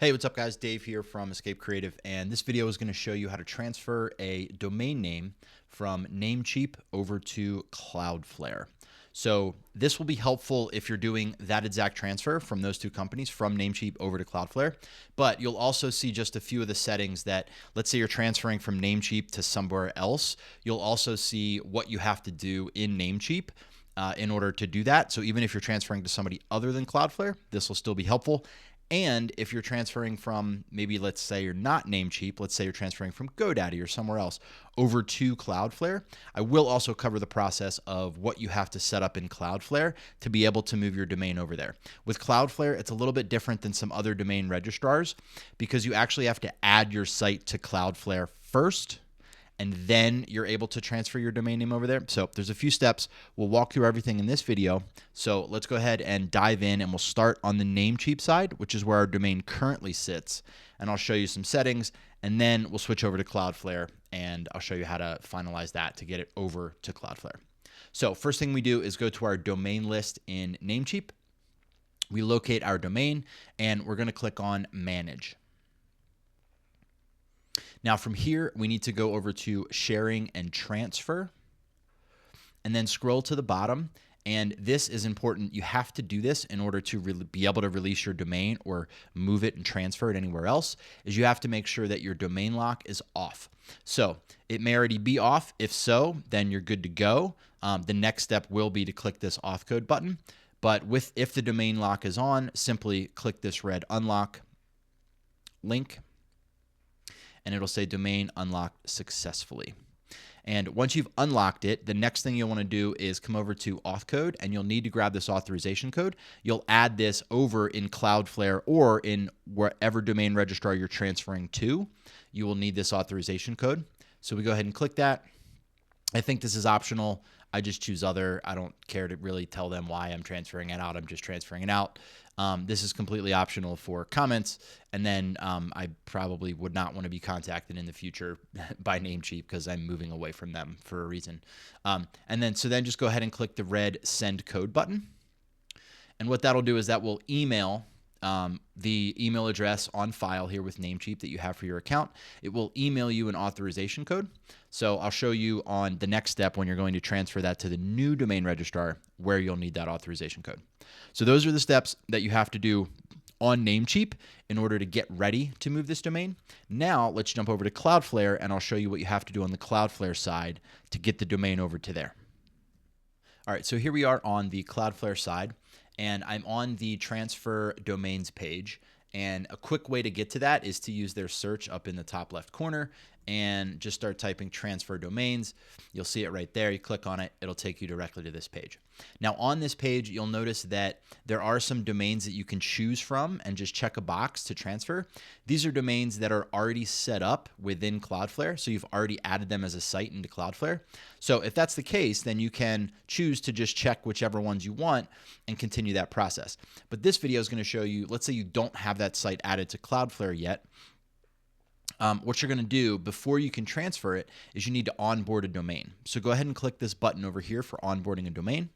Hey, what's up guys? Dave here from Escape Creative, and this video is going to show you how to transfer a domain name from Namecheap over to Cloudflare. So this will be helpful if you're doing that exact transfer from those two companies, from Namecheap over to Cloudflare, but you'll also see just a few of the settings that, let's say you're transferring from Namecheap to somewhere else, you'll also see what you have to do in Namecheap in order to do that. So even if you're transferring to somebody other than Cloudflare, this will still be helpful. And if you're transferring from, maybe let's say you're not Namecheap, let's say you're transferring from GoDaddy or somewhere else over to Cloudflare, I will also cover the process of what you have to set up in Cloudflare to be able to move your domain over there. With Cloudflare, it's a little bit different than some other domain registrars because you actually have to add your site to Cloudflare first, and then you're able to transfer your domain name over there. So there's a few steps. We'll walk through everything in this video. So let's go ahead and dive in, and we'll start on the Namecheap side, which is where our domain currently sits. And I'll show you some settings, and then we'll switch over to Cloudflare, and I'll show you how to finalize that to get it over to Cloudflare. So first thing we do is go to our domain list in Namecheap. We locate our domain, and we're going to click on Manage. Now from here, we need to go over to Sharing and Transfer, and then scroll to the bottom. And this is important. You have to do this in order to be able to release your domain or move it and transfer it anywhere else, is you have to make sure that your domain lock is off. So it may already be off. If so, then you're good to go. The next step will be to click this auth code button. But if the domain lock is on, simply click this red unlock link, and it'll say domain unlocked successfully. And once you've unlocked it, the next thing you'll want to do is come over to auth code, and you'll need to grab this authorization code. You'll add this over in Cloudflare or in wherever domain registrar you're transferring to. You will need this authorization code. So we go ahead and click that. I think this is optional. I just choose other. I don't care to really tell them why I'm transferring it out. I'm just transferring it out. This is completely optional for comments. And then I probably would not want to be contacted in the future by Namecheap because I'm moving away from them for a reason. And then just go ahead and click the red send code button. And what that'll do is that will email the email address on file here with Namecheap that you have for your account. It will email you an authorization code. So I'll show you on the next step when you're going to transfer that to the new domain registrar where you'll need that authorization code. So those are the steps that you have to do on Namecheap in order to get ready to move this domain. Now let's jump over to Cloudflare, and I'll show you what you have to do on the Cloudflare side to get the domain over to there. All right, so here we are on the Cloudflare side, and I'm on the transfer domains page. And a quick way to get to that is to use their search up in the top left corner and just start typing transfer domains. You'll see it right there. You click on it, it'll take you directly to this page. Now on this page, you'll notice that there are some domains that you can choose from and just check a box to transfer. These are domains that are already set up within Cloudflare, so you've already added them as a site into Cloudflare. So if that's the case, then you can choose to just check whichever ones you want and continue that process. But this video is going to show you, let's say you don't have that site added to Cloudflare yet. What you're going to do before you can transfer it is you need to onboard a domain. So go ahead and click this button over here for onboarding a domain.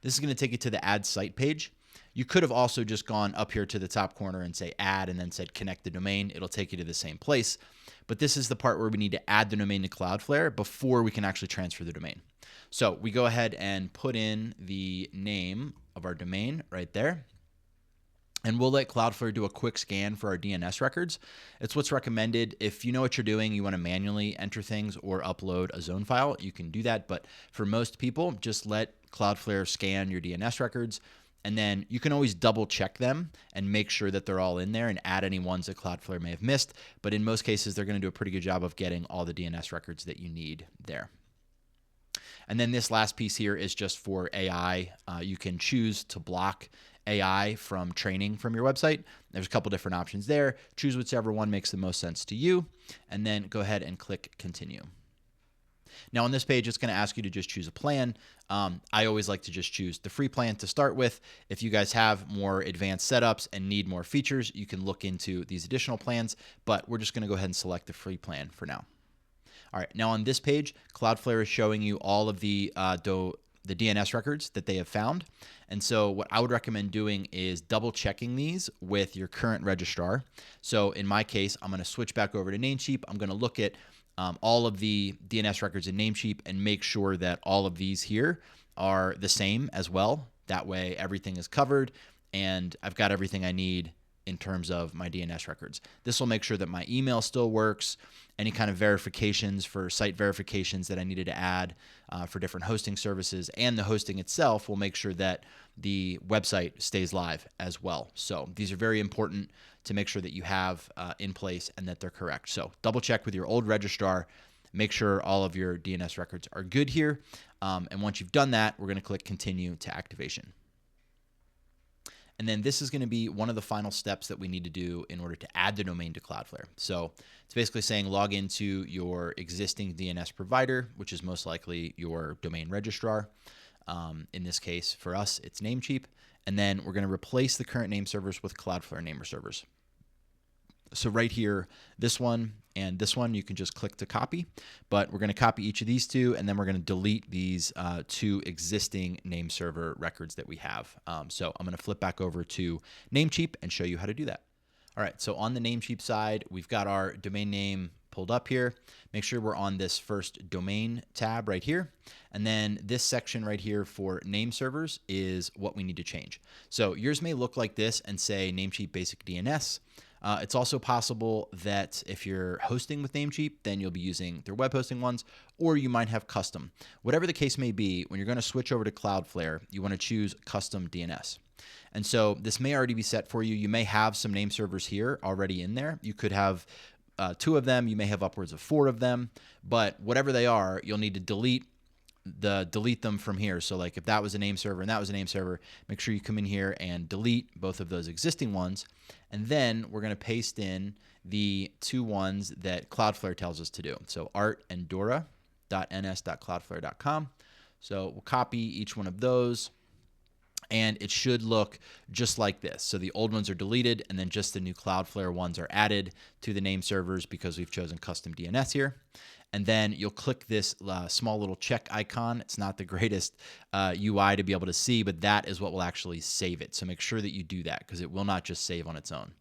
This is going to take you to the add site page. You could have also just gone up here to the top corner and say add and then said connect the domain. It'll take you to the same place. But this is the part where we need to add the domain to Cloudflare before we can actually transfer the domain. So we go ahead and put in the name of our domain right there. And we'll let Cloudflare do a quick scan for our DNS records. It's what's recommended. If you know what you're doing, you want to manually enter things or upload a zone file, you can do that. But for most people, just let Cloudflare scan your DNS records. And then you can always double check them and make sure that they're all in there and add any ones that Cloudflare may have missed. But in most cases, they're going to do a pretty good job of getting all the DNS records that you need there. And then this last piece here is just for AI. You can choose to block AI from training from your website. There's a couple different options there. Choose whichever one makes the most sense to you, and then go ahead and click continue. Now on this page, it's going to ask you to just choose a plan. I always like to just choose the free plan to start with. If you guys have more advanced setups and need more features, you can look into these additional plans, but we're just going to go ahead and select the free plan for now. All right, now on this page, Cloudflare is showing you all of the the DNS records that they have found. And so what I would recommend doing is double checking these with your current registrar. So in my case, I'm going to switch back over to Namecheap. I'm going to look at all of the DNS records in Namecheap and make sure that all of these here are the same as well. That way everything is covered and I've got everything I need in terms of my DNS records. This will make sure that my email still works, any kind of verifications for site verifications that I needed to add for different hosting services, and the hosting itself will make sure that the website stays live as well. So these are very important to make sure that you have in place and that they're correct. So double check with your old registrar, make sure all of your DNS records are good here. And once you've done that, we're going to click continue to activation. And then this is going to be one of the final steps that we need to do in order to add the domain to Cloudflare. So it's basically saying log into your existing DNS provider, which is most likely your domain registrar. In this case, for us, it's Namecheap. And then we're going to replace the current name servers with Cloudflare namer servers. So right here, this one and this one, you can just click to copy, but we're going to copy each of these two, and then we're going to delete these two existing name server records that we have. So I'm going to flip back over to Namecheap and show you how to do that. All right, so on the Namecheap side, we've got our domain name pulled up here. Make sure we're on this first domain tab right here. And then this section right here for name servers is what we need to change. So yours may look like this and say Namecheap Basic DNS. It's also possible that if you're hosting with Namecheap, then you'll be using their web hosting ones, or you might have custom. Whatever the case may be, when you're going to switch over to Cloudflare, you want to choose custom DNS. And so this may already be set for you. You may have some name servers here already in there. You could have 2 of them. You may have upwards of 4 of them. But whatever they are, you'll need to delete them from here. So like if that was a name server and that was a name server, make sure you come in here and delete both of those existing ones. And then we're going to paste in the 2 ones that Cloudflare tells us to do. So artandora.ns.cloudflare.com. So we'll copy each one of those, and it should look just like this. So the old ones are deleted, and then just the new Cloudflare ones are added to the name servers because we've chosen custom DNS here. And then you'll click this small little check icon. It's not the greatest UI to be able to see, but that is what will actually save it. So make sure that you do that because it will not just save on its own.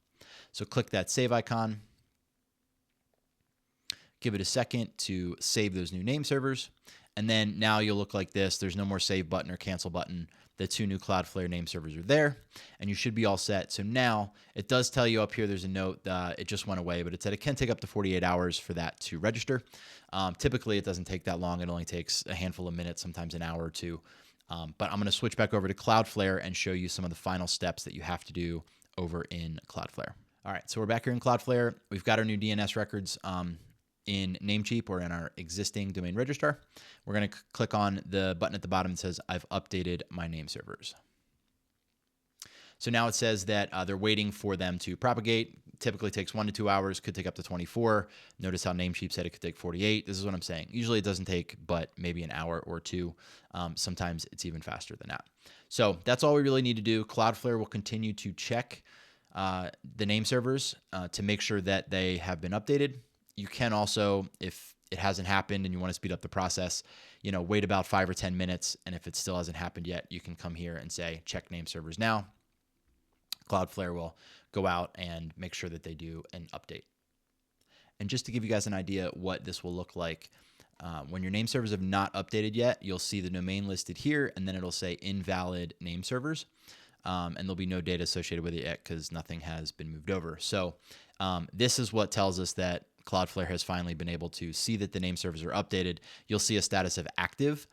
So click that save icon. Give it a second to save those new name servers. And then now you'll look like this. There's no more save button or cancel button. The 2 new Cloudflare name servers are there, and you should be all set. So now it does tell you up here, there's a note, it just went away, but it said it can take up to 48 hours for that to register. Typically, it doesn't take that long. It only takes a handful of minutes, sometimes an hour or 2. But I'm going to switch back over to Cloudflare and show you some of the final steps that you have to do over in Cloudflare. All right, so we're back here in Cloudflare. We've got our new DNS records in Namecheap or in our existing domain registrar. We're going to click on the button at the bottom that says, I've updated my name servers. So now it says that they're waiting for them to propagate. Typically takes 1 to 2 hours, could take up to 24. Notice how Namecheap said it could take 48. This is what I'm saying. Usually it doesn't take but maybe an hour or 2. Sometimes it's even faster than that. So that's all we really need to do. Cloudflare will continue to check the name servers to make sure that they have been updated. You can also, if it hasn't happened and you want to speed up the process, wait about 5 or 10 minutes. And if it still hasn't happened yet, you can come here and say, check name servers now. Cloudflare will go out and make sure that they do an update. And just to give you guys an idea what this will look like, when your name servers have not updated yet, you'll see the domain listed here, and then it'll say invalid name servers. And there'll be no data associated with it yet because nothing has been moved over. So this is what tells us that Cloudflare has finally been able to see that the name servers are updated. You'll see a status of active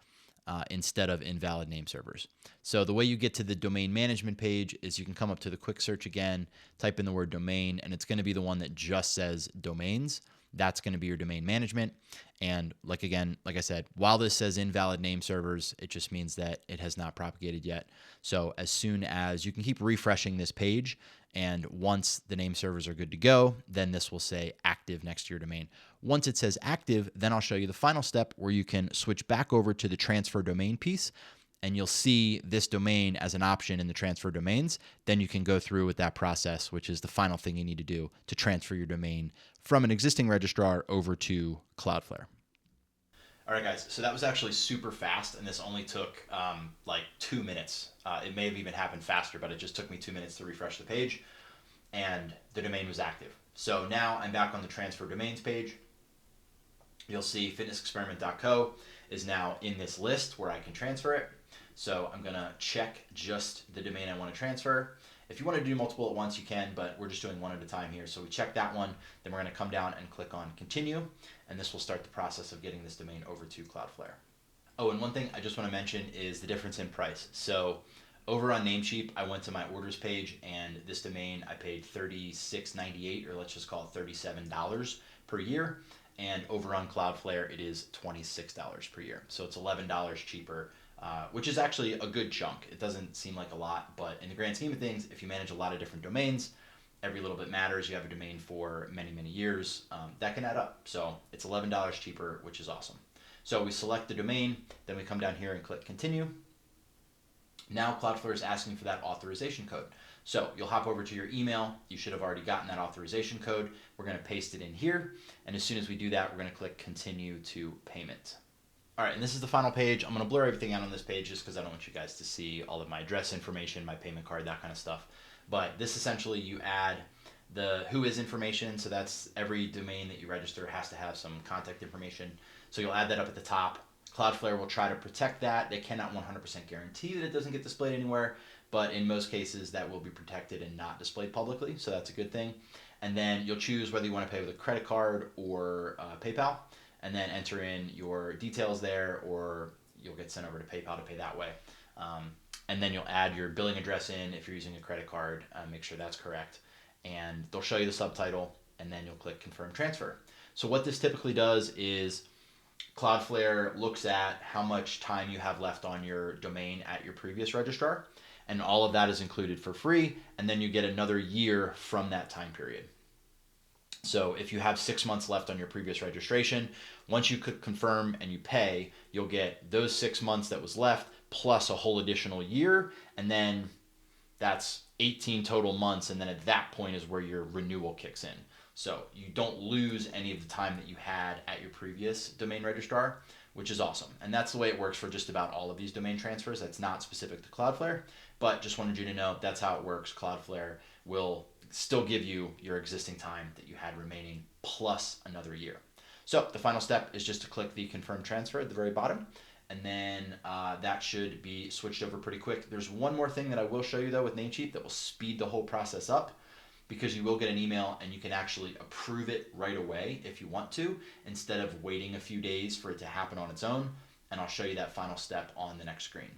instead of invalid name servers. So the way you get to the domain management page is you can come up to the quick search again, type in the word domain, and it's going to be the one that just says domains. That's going to be your domain management. And like I said, while this says invalid name servers, it just means that it has not propagated yet. So as soon as you can keep refreshing this page, and once the name servers are good to go, then this will say active next to your domain. Once it says active, then I'll show you the final step where you can switch back over to the transfer domain piece, and you'll see this domain as an option in the transfer domains. Then you can go through with that process, which is the final thing you need to do to transfer your domain from an existing registrar over to Cloudflare. All right, guys. So that was actually super fast, and this only took like 2 minutes. It may have even happened faster, but it just took me 2 minutes to refresh the page, and the domain was active. So now I'm back on the transfer domains page. You'll see fitnessexperiment.co is now in this list where I can transfer it. So I'm gonna check just the domain I want to transfer. If you want to do multiple at once, you can, but we're just doing one at a time here. So we check that one, then we're gonna come down and click on continue, and this will start the process of getting this domain over to Cloudflare. Oh, and one thing I just want to mention is the difference in price. So over on Namecheap, I went to my orders page, and this domain I paid $36.98, or let's just call it $37 per year. And over on Cloudflare, it is $26 per year. So it's $11 cheaper, which is actually a good chunk. It doesn't seem like a lot, but in the grand scheme of things, if you manage a lot of different domains, every little bit matters. You have a domain for many, many years. That can add up. So it's $11 cheaper, which is awesome. So we select the domain, then we come down here and click continue. Now Cloudflare is asking for that authorization code. So you'll hop over to your email. You should have already gotten that authorization code. We're going to paste it in here. And as soon as we do that, we're going to click continue to payment. All right, and this is the final page. I'm going to blur everything out on this page just because I don't want you guys to see all of my address information, my payment card, that kind of stuff. But this essentially, you add the who is information. So that's every domain that you register has to have some contact information. So you'll add that up at the top. Cloudflare will try to protect that. They cannot 100% guarantee that it doesn't get displayed anywhere, but in most cases that will be protected and not displayed publicly, so that's a good thing. And then you'll choose whether you want to pay with a credit card or PayPal, and then enter in your details there, or you'll get sent over to PayPal to pay that way. And then you'll add your billing address in if you're using a credit card, make sure that's correct. And they'll show you the subtitle, and then you'll click confirm transfer. So what this typically does is Cloudflare looks at how much time you have left on your domain at your previous registrar, and all of that is included for free, and then you get another year from that time period. So if you have 6 months left on your previous registration, once you could confirm and you pay, you'll get those 6 months that was left plus a whole additional year, and then that's 18 total months, and then at that point is where your renewal kicks in. So you don't lose any of the time that you had at your previous domain registrar, which is awesome. And that's the way it works for just about all of these domain transfers. That's not specific to Cloudflare, but just wanted you to know that's how it works. Cloudflare will still give you your existing time that you had remaining plus another year. So the final step is just to click the confirm transfer at the very bottom, and then that should be switched over pretty quick. There's one more thing that I will show you though with Namecheap that will speed the whole process up, because you will get an email and you can actually approve it right away if you want to, instead of waiting a few days for it to happen on its own. And I'll show you that final step on the next screen.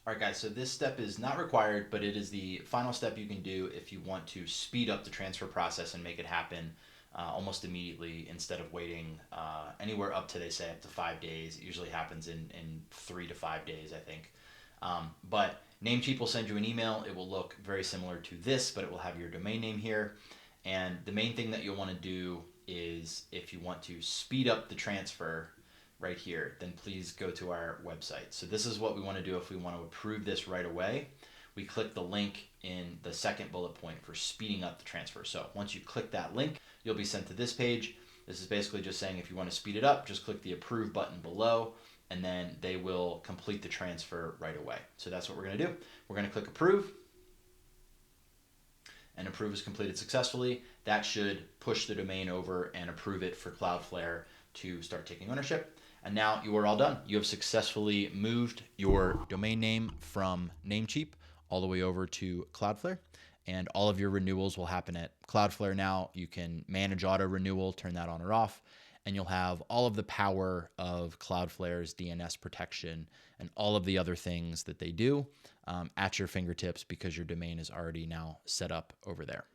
All right, guys, so this step is not required, but it is the final step you can do if you want to speed up the transfer process and make it happen almost immediately, instead of waiting anywhere up to, they say, up to 5 days. It usually happens in 3 to 5 days, I think. But Namecheap will send you an email. It will look very similar to this, but it will have your domain name here. And the main thing that you'll want to do is, if you want to speed up the transfer right here, then please go to our website. So this is what we want to do if we want to approve this right away. We click the link in the second bullet point for speeding up the transfer. So once you click that link, you'll be sent to this page. This is basically just saying if you want to speed it up, just click the approve button below, and then they will complete the transfer right away. So that's what we're going to do. We're going to click approve, and approve is completed successfully. That should push the domain over and approve it for Cloudflare to start taking ownership. And now you are all done. You have successfully moved your domain name from Namecheap all the way over to Cloudflare, and all of your renewals will happen at Cloudflare now. You can manage auto renewal, turn that on or off, and you'll have all of the power of Cloudflare's DNS protection and all of the other things that they do at your fingertips, because your domain is already now set up over there.